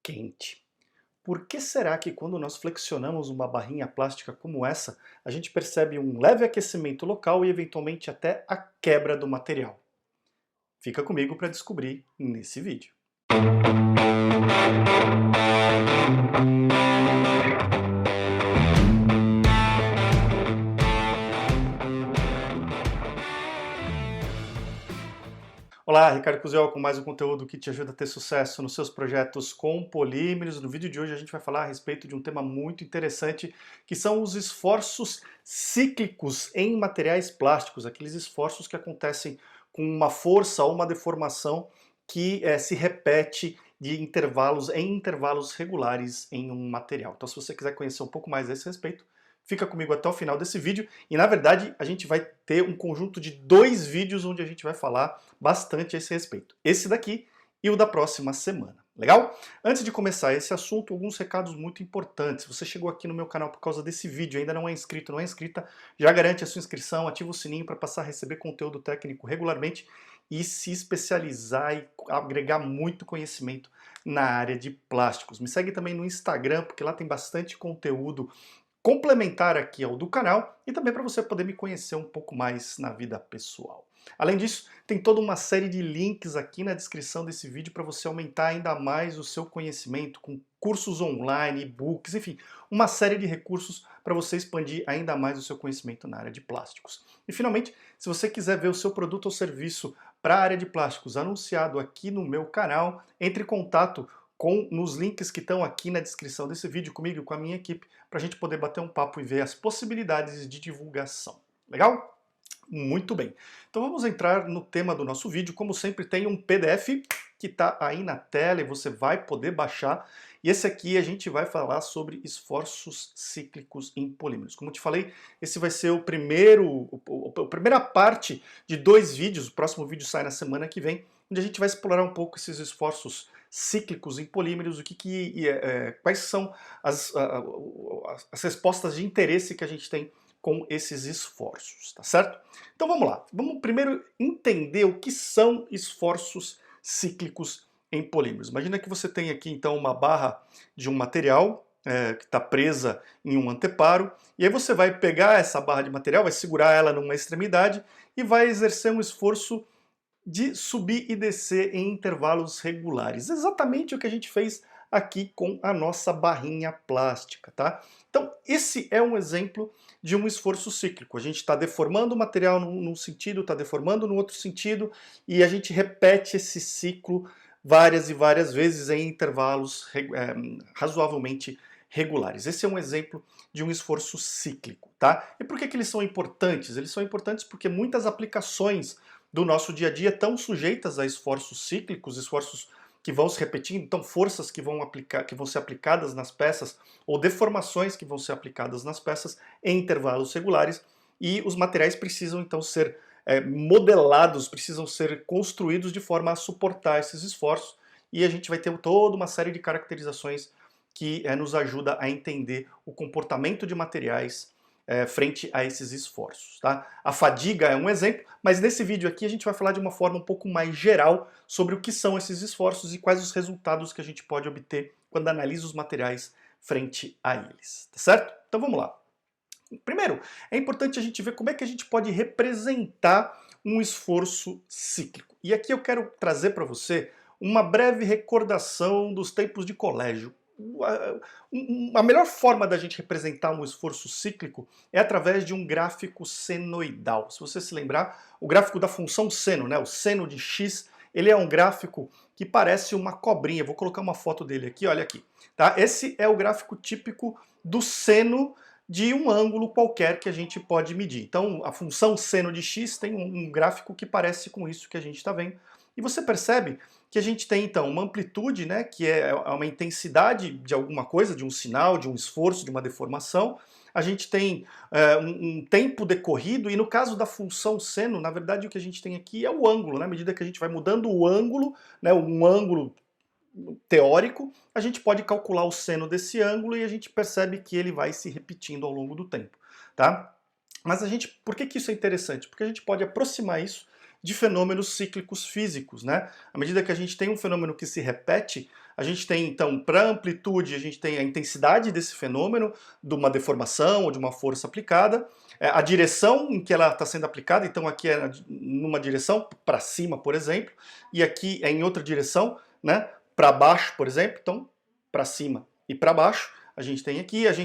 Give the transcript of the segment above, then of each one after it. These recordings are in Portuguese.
quente. Por que será que quando nós flexionamos uma barrinha plástica como essa, a gente percebe um leve aquecimento local e eventualmente até a quebra do material? Fica comigo para descobrir nesse vídeo. Olá, Ricardo Cusiol com mais um conteúdo que te ajuda a ter sucesso nos seus projetos com polímeros. No vídeo de hoje a gente vai falar a respeito de um tema muito interessante, que são os esforços cíclicos em materiais plásticos, aqueles esforços que acontecem com uma força ou uma deformação que se repete em intervalos regulares em um material. Então, se você quiser conhecer um pouco mais a esse respeito, fica comigo até o final desse vídeo e, na verdade, a gente vai ter um conjunto de 2 vídeos onde a gente vai falar bastante a esse respeito. Esse daqui e o da próxima semana. Legal? Antes de começar esse assunto, alguns recados muito importantes. Se você chegou aqui no meu canal por causa desse vídeo e ainda não é inscrito, não é inscrita, já garante a sua inscrição, ativa o sininho para passar a receber conteúdo técnico regularmente e se especializar e agregar muito conhecimento na área de plásticos. Me segue também no Instagram, porque lá tem bastante conteúdo complementar aqui ao do canal e também para você poder me conhecer um pouco mais na vida pessoal. Além disso, tem toda uma série de links aqui na descrição desse vídeo para você aumentar ainda mais o seu conhecimento com cursos online, e-books, enfim, uma série de recursos para você expandir ainda mais o seu conhecimento na área de plásticos. E finalmente, se você quiser ver o seu produto ou serviço para a área de plásticos anunciado aqui no meu canal, entre em contato nos links que estão aqui na descrição desse vídeo comigo e com a minha equipe, para a gente poder bater um papo e ver as possibilidades de divulgação. Legal? Muito bem. Então vamos entrar no tema do nosso vídeo. Como sempre, tem um PDF que está aí na tela e você vai poder baixar. E esse aqui a gente vai falar sobre esforços cíclicos em polímeros. Como eu te falei, esse vai ser a primeira parte de 2 vídeos. O próximo vídeo sai na semana que vem, onde a gente vai explorar um pouco esses esforços cíclicos em polímeros, quais são as respostas de interesse que a gente tem com esses esforços, tá certo? Então vamos lá, vamos primeiro entender o que são esforços cíclicos em polímeros. Imagina que você tem aqui então uma barra de um material que está presa em um anteparo, e aí você vai pegar essa barra de material, vai segurar ela numa extremidade e vai exercer um esforço de subir e descer em intervalos regulares. Exatamente o que a gente fez aqui com a nossa barrinha plástica, tá? Então, esse é um exemplo de um esforço cíclico. A gente está deformando o material num sentido, está deformando no outro sentido, e a gente repete esse ciclo várias e várias vezes em intervalos razoavelmente regulares. Esse é um exemplo de um esforço cíclico, tá? E por que eles são importantes? Eles são importantes porque muitas aplicações do nosso dia a dia estão sujeitas a esforços cíclicos, esforços que vão se repetindo, então forças que vão ser aplicadas nas peças ou deformações que vão ser aplicadas nas peças em intervalos regulares, e os materiais precisam então ser modelados, precisam ser construídos de forma a suportar esses esforços, e a gente vai ter toda uma série de caracterizações que nos ajuda a entender o comportamento de materiais frente a esses esforços. Tá? A fadiga é um exemplo, mas nesse vídeo aqui a gente vai falar de uma forma um pouco mais geral sobre o que são esses esforços e quais os resultados que a gente pode obter quando analisa os materiais frente a eles. Tá certo? Então vamos lá. Primeiro, é importante a gente ver como é que a gente pode representar um esforço cíclico. E aqui eu quero trazer para você uma breve recordação dos tempos de colégio. A melhor forma da gente representar um esforço cíclico é através de um gráfico senoidal. Se você se lembrar, o gráfico da função seno, né, o seno de x, ele é um gráfico que parece uma cobrinha. Vou colocar uma foto dele aqui, olha aqui. Tá? Esse é o gráfico típico do seno de um ângulo qualquer que a gente pode medir. Então, a função seno de x tem um gráfico que parece com isso que a gente está vendo. E você percebe que a gente tem, então, uma amplitude, né, que é uma intensidade de alguma coisa, de um sinal, de um esforço, de uma deformação. A gente tem um tempo decorrido, e no caso da função seno, na verdade, o que a gente tem aqui é o ângulo, né? À medida que a gente vai mudando o ângulo, né, um ângulo teórico, a gente pode calcular o seno desse ângulo e a gente percebe que ele vai se repetindo ao longo do tempo, tá? Mas por que isso é interessante? Porque a gente pode aproximar isso de fenômenos cíclicos físicos, né? À medida que a gente tem um fenômeno que se repete, a gente tem, então, para amplitude, a gente tem a intensidade desse fenômeno, de uma deformação ou de uma força aplicada, a direção em que ela está sendo aplicada, então aqui é numa direção, para cima, por exemplo, e aqui é em outra direção, né? Para baixo, por exemplo, então, para cima e para baixo, a gente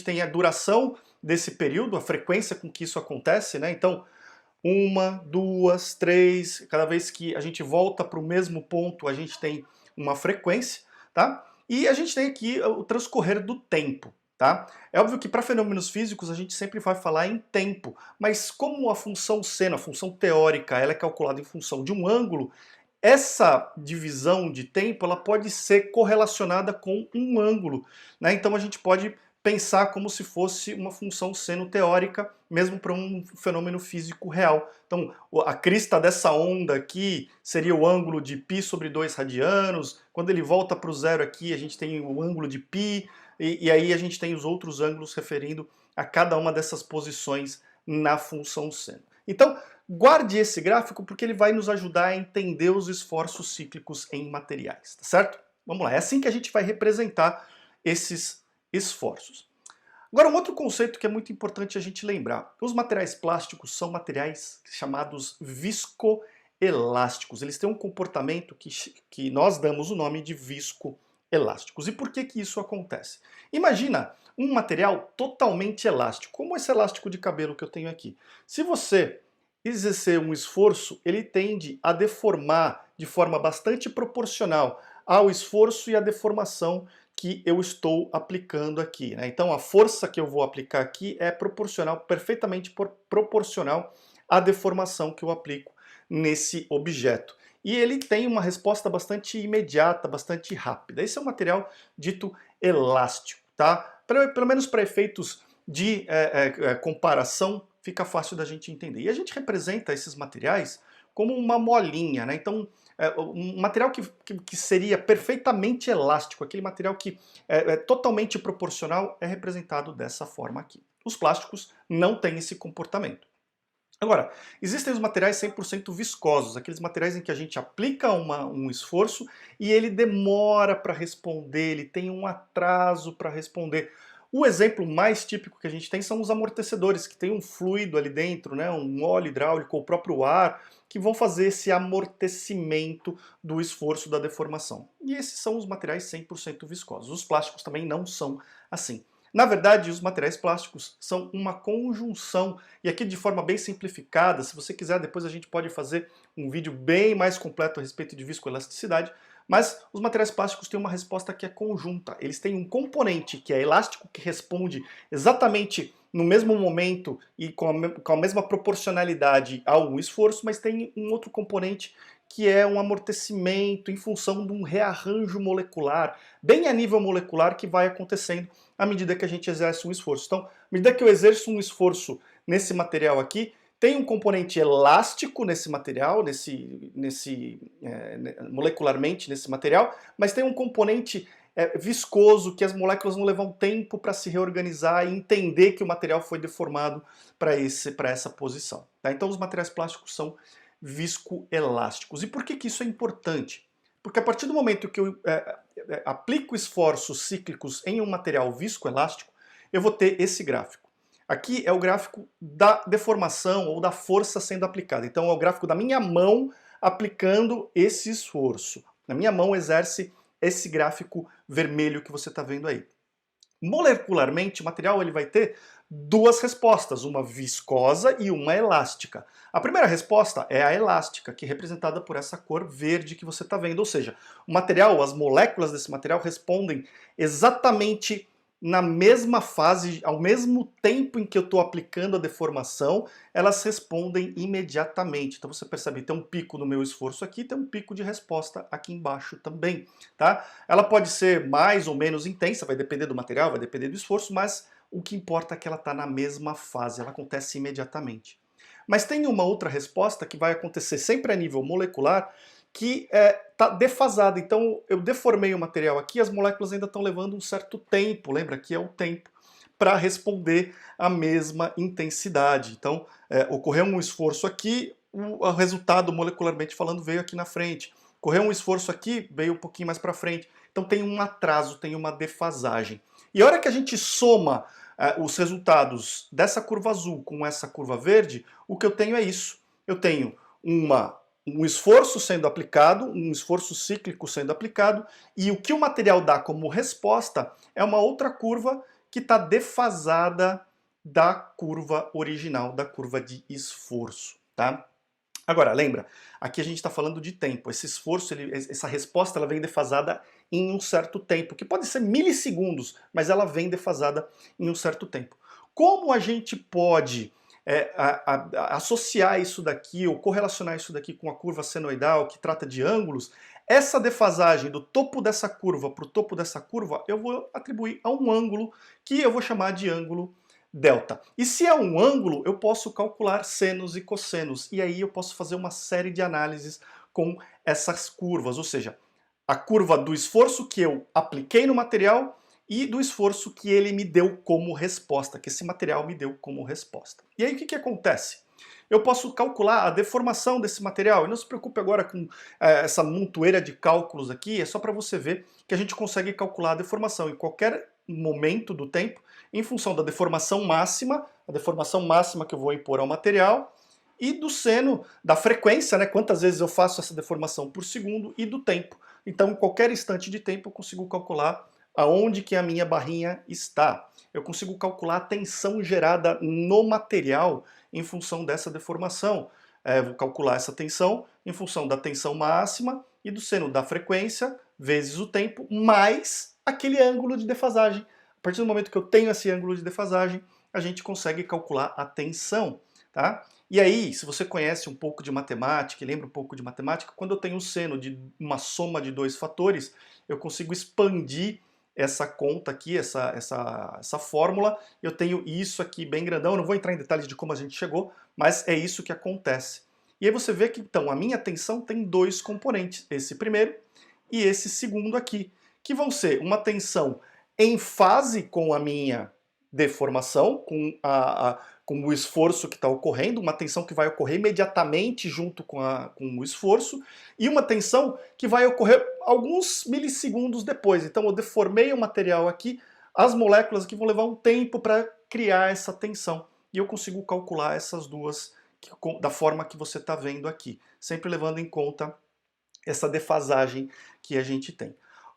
tem a duração desse período, a frequência com que isso acontece, né? Então, uma, duas, três, cada vez que a gente volta para o mesmo ponto, a gente tem uma frequência, tá? E a gente tem aqui o transcorrer do tempo, tá? É óbvio que para fenômenos físicos a gente sempre vai falar em tempo, mas como a função seno, a função teórica, ela é calculada em função de um ângulo, essa divisão de tempo ela pode ser correlacionada com um ângulo, né? Então a gente pode pensar como se fosse uma função seno teórica, mesmo para um fenômeno físico real. Então, a crista dessa onda aqui seria o ângulo de π sobre 2 radianos. Quando ele volta para o zero aqui, a gente tem o ângulo de π, e aí a gente tem os outros ângulos referindo a cada uma dessas posições na função seno. Então, guarde esse gráfico porque ele vai nos ajudar a entender os esforços cíclicos em materiais, tá certo? Vamos lá, é assim que a gente vai representar esses esforços. Agora, um outro conceito que é muito importante a gente lembrar. Os materiais plásticos são materiais chamados viscoelásticos. Eles têm um comportamento que nós damos o nome de viscoelásticos. E por que que isso acontece? Imagina um material totalmente elástico, como esse elástico de cabelo que eu tenho aqui. Se você exercer um esforço, ele tende a deformar de forma bastante proporcional ao esforço e à deformação que eu estou aplicando aqui, né? Então a força que eu vou aplicar aqui é proporcional, perfeitamente proporcional à deformação que eu aplico nesse objeto. E ele tem uma resposta bastante imediata, bastante rápida. Esse é um material dito elástico, tá? Pelo menos para efeitos de comparação, fica fácil da gente entender. E a gente representa esses materiais como uma molinha, né? Então, um material que seria perfeitamente elástico, aquele material que é totalmente proporcional, é representado dessa forma aqui. Os plásticos não têm esse comportamento. Agora, existem os materiais 100% viscosos, aqueles materiais em que a gente aplica um esforço e ele demora para responder, ele tem um atraso para responder. O exemplo mais típico que a gente tem são os amortecedores, que tem um fluido ali dentro, né, um óleo hidráulico, ou o próprio ar, que vão fazer esse amortecimento do esforço da deformação. E esses são os materiais 100% viscosos. Os plásticos também não são assim. Na verdade, os materiais plásticos são uma conjunção, e aqui de forma bem simplificada, se você quiser, depois a gente pode fazer um vídeo bem mais completo a respeito de viscoelasticidade, mas os materiais plásticos têm uma resposta que é conjunta. Eles têm um componente que é elástico, que responde exatamente no mesmo momento e com a mesma proporcionalidade ao esforço, mas tem um outro componente que é um amortecimento em função de um rearranjo molecular, bem a nível molecular, que vai acontecendo à medida que a gente exerce um esforço. Então, à medida que eu exerço um esforço nesse material aqui, tem um componente elástico nesse material, molecularmente nesse material, mas tem um componente viscoso, que as moléculas vão levar um tempo para se reorganizar e entender que o material foi deformado para essa posição. Tá? Então os materiais plásticos são viscoelásticos. E por que isso é importante? Porque a partir do momento que eu aplico esforços cíclicos em um material viscoelástico, eu vou ter esse gráfico. Aqui é o gráfico da deformação ou da força sendo aplicada. Então é o gráfico da minha mão aplicando esse esforço. A minha mão exerce esse gráfico vermelho que você está vendo aí. Molecularmente, o material ele vai ter duas respostas, uma viscosa e uma elástica. A primeira resposta é a elástica, que é representada por essa cor verde que você está vendo. Ou seja, o material, as moléculas desse material respondem exatamente na mesma fase, ao mesmo tempo em que eu estou aplicando a deformação, elas respondem imediatamente. Então você percebe, tem um pico no meu esforço aqui, tem um pico de resposta aqui embaixo também, tá? Ela pode ser mais ou menos intensa, vai depender do material, vai depender do esforço, mas o que importa é que ela está na mesma fase, ela acontece imediatamente. Mas tem uma outra resposta que vai acontecer sempre a nível molecular, que está defasada. Então eu deformei o material aqui, as moléculas ainda estão levando um certo tempo, lembra que é o tempo, para responder a mesma intensidade. Então ocorreu um esforço aqui, o resultado, molecularmente falando, veio aqui na frente. Correu um esforço aqui, veio um pouquinho mais para frente. Então tem um atraso, tem uma defasagem. E a hora que a gente soma os resultados dessa curva azul com essa curva verde, o que eu tenho é isso. Eu tenho um esforço sendo aplicado, um esforço cíclico sendo aplicado, e o que o material dá como resposta é uma outra curva que está defasada da curva original, da curva de esforço, tá? Agora, lembra, aqui a gente está falando de tempo. Esse esforço, essa resposta, ela vem defasada em um certo tempo, que pode ser milissegundos, mas ela vem defasada em um certo tempo. Como a gente pode associar isso daqui, ou correlacionar isso daqui com a curva senoidal, que trata de ângulos? Essa defasagem do topo dessa curva para o topo dessa curva, eu vou atribuir a um ângulo que eu vou chamar de ângulo delta. E se é um ângulo, eu posso calcular senos e cossenos, e aí eu posso fazer uma série de análises com essas curvas, ou seja, a curva do esforço que eu apliquei no material e do esforço que ele me deu como resposta, que esse material me deu como resposta. E aí o que acontece? Eu posso calcular a deformação desse material, e não se preocupe agora com essa montoeira de cálculos aqui, é só para você ver que a gente consegue calcular a deformação em qualquer momento do tempo, em função da deformação máxima, a deformação máxima que eu vou impor ao material, e do seno, da frequência, né, quantas vezes eu faço essa deformação por segundo, e do tempo. Então, em qualquer instante de tempo, eu consigo calcular aonde que a minha barrinha está. Eu consigo calcular a tensão gerada no material em função dessa deformação. Vou calcular essa tensão em função da tensão máxima e do seno da frequência vezes o tempo, mais aquele ângulo de defasagem. A partir do momento que eu tenho esse ângulo de defasagem, a gente consegue calcular a tensão, tá? E aí, se você conhece um pouco de matemática e lembra um pouco de matemática, quando eu tenho o seno de uma soma de dois fatores, eu consigo expandir essa conta aqui, essa fórmula. Eu tenho isso aqui bem grandão, eu não vou entrar em detalhes de como a gente chegou, mas é isso que acontece. E aí você vê que, então, a minha tensão tem dois componentes, esse primeiro e esse segundo aqui, que vão ser uma tensão em fase com a minha deformação, com o esforço que está ocorrendo, uma tensão que vai ocorrer imediatamente junto com o esforço, e uma tensão que vai ocorrer alguns milissegundos depois. Então eu deformei o material aqui, as moléculas aqui vão levar um tempo para criar essa tensão, e eu consigo calcular essas duas da forma que você está vendo aqui, sempre levando em conta essa defasagem que a gente tem.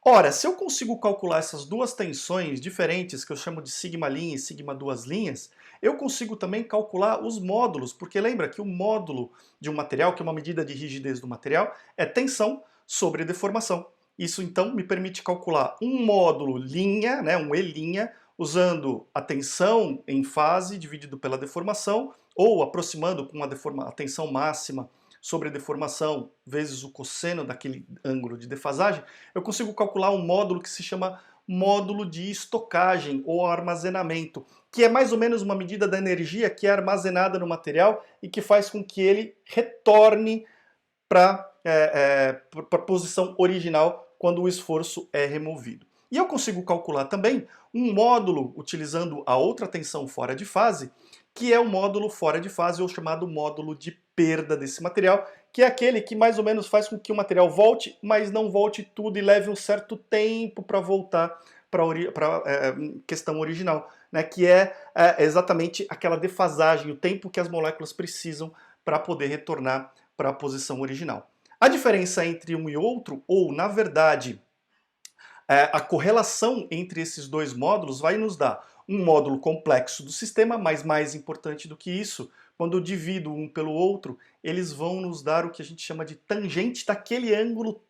Ora, se eu consigo calcular essas duas tensões diferentes, que eu chamo de sigma linha e sigma duas linhas, eu consigo também calcular os módulos, porque lembra que o módulo de um material, que é uma medida de rigidez do material, é tensão sobre deformação. Isso então me permite calcular um módulo linha, né, um E', usando a tensão em fase dividido pela deformação, ou aproximando com a tensão máxima sobre a deformação vezes o cosseno daquele ângulo de defasagem, eu consigo calcular um módulo que se chama módulo de estocagem ou armazenamento, que é mais ou menos uma medida da energia que é armazenada no material e que faz com que ele retorne para a posição original quando o esforço é removido. E eu consigo calcular também um módulo utilizando a outra tensão fora de fase, que é o módulo fora de fase, ou chamado módulo de perda desse material, que é aquele que mais ou menos faz com que o material volte, mas não volte tudo e leve um certo tempo para voltar para a questão original, né, que é exatamente aquela defasagem, o tempo que as moléculas precisam para poder retornar para a posição original. A diferença entre um e outro, ou na verdade a correlação entre esses dois módulos, vai nos dar um módulo complexo do sistema, mas mais importante do que isso, quando eu divido um pelo outro, eles vão nos dar o que a gente chama de tangente daquele ângulo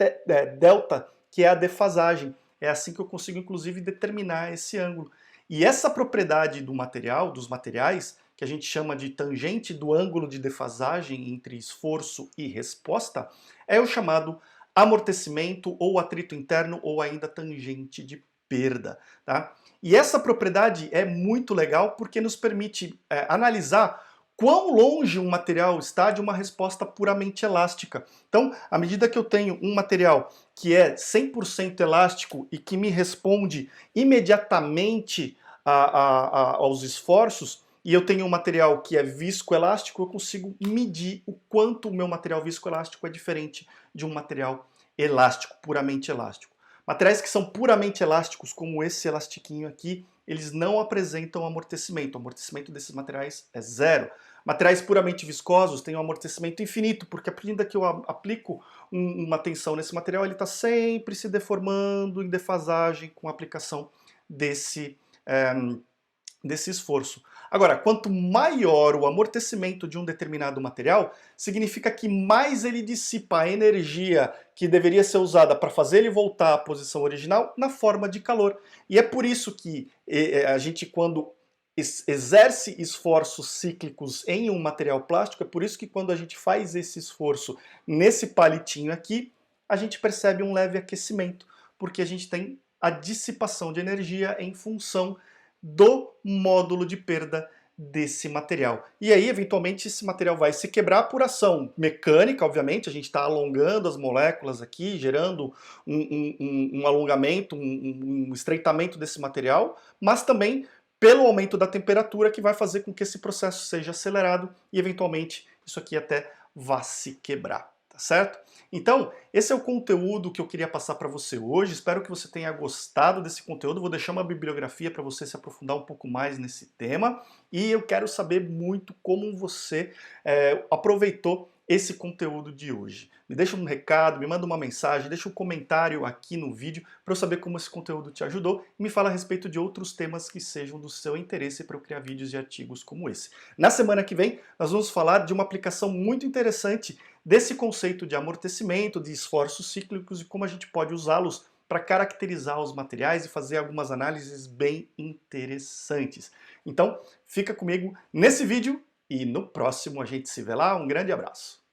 delta, que é a defasagem. É assim que eu consigo, inclusive, determinar esse ângulo. E essa propriedade do material, dos materiais, que a gente chama de tangente do ângulo de defasagem entre esforço e resposta, é o chamado amortecimento ou atrito interno ou ainda tangente de perda, tá? E essa propriedade é muito legal porque nos permite analisar quão longe um material está de uma resposta puramente elástica. Então, à medida que eu tenho um material que é 100% elástico e que me responde imediatamente aos esforços, e eu tenho um material que é viscoelástico, eu consigo medir o quanto o meu material viscoelástico é diferente de um material elástico, puramente elástico. Materiais que são puramente elásticos, como esse elastiquinho aqui, eles não apresentam amortecimento. O amortecimento desses materiais é zero. Materiais puramente viscosos têm um amortecimento infinito, porque a partir que eu aplico uma tensão nesse material, ele está sempre se deformando em defasagem com a aplicação desse esforço. Agora, quanto maior o amortecimento de um determinado material, significa que mais ele dissipa a energia que deveria ser usada para fazer ele voltar à posição original na forma de calor. E é por isso que a gente, quando exerce esforços cíclicos em um material plástico, é por isso que quando a gente faz esse esforço nesse palitinho aqui, a gente percebe um leve aquecimento, porque a gente tem a dissipação de energia em função do módulo de perda desse material. E aí, eventualmente, esse material vai se quebrar por ação mecânica, obviamente, a gente está alongando as moléculas aqui, gerando um alongamento, um estreitamento desse material, mas também pelo aumento da temperatura que vai fazer com que esse processo seja acelerado e, eventualmente, isso aqui até vá se quebrar. Tá certo? Então, esse é o conteúdo que eu queria passar para você hoje. Espero que você tenha gostado desse conteúdo. Vou deixar uma bibliografia para você se aprofundar um pouco mais nesse tema. E eu quero saber muito como você aproveitou esse conteúdo de hoje. Me deixa um recado, me manda uma mensagem, deixa um comentário aqui no vídeo para eu saber como esse conteúdo te ajudou e me fala a respeito de outros temas que sejam do seu interesse para eu criar vídeos e artigos como esse. Na semana que vem, nós vamos falar de uma aplicação muito interessante desse conceito de amortecimento, de esforços cíclicos e como a gente pode usá-los para caracterizar os materiais e fazer algumas análises bem interessantes. Então, fica comigo nesse vídeo e no próximo a gente se vê lá. Um grande abraço!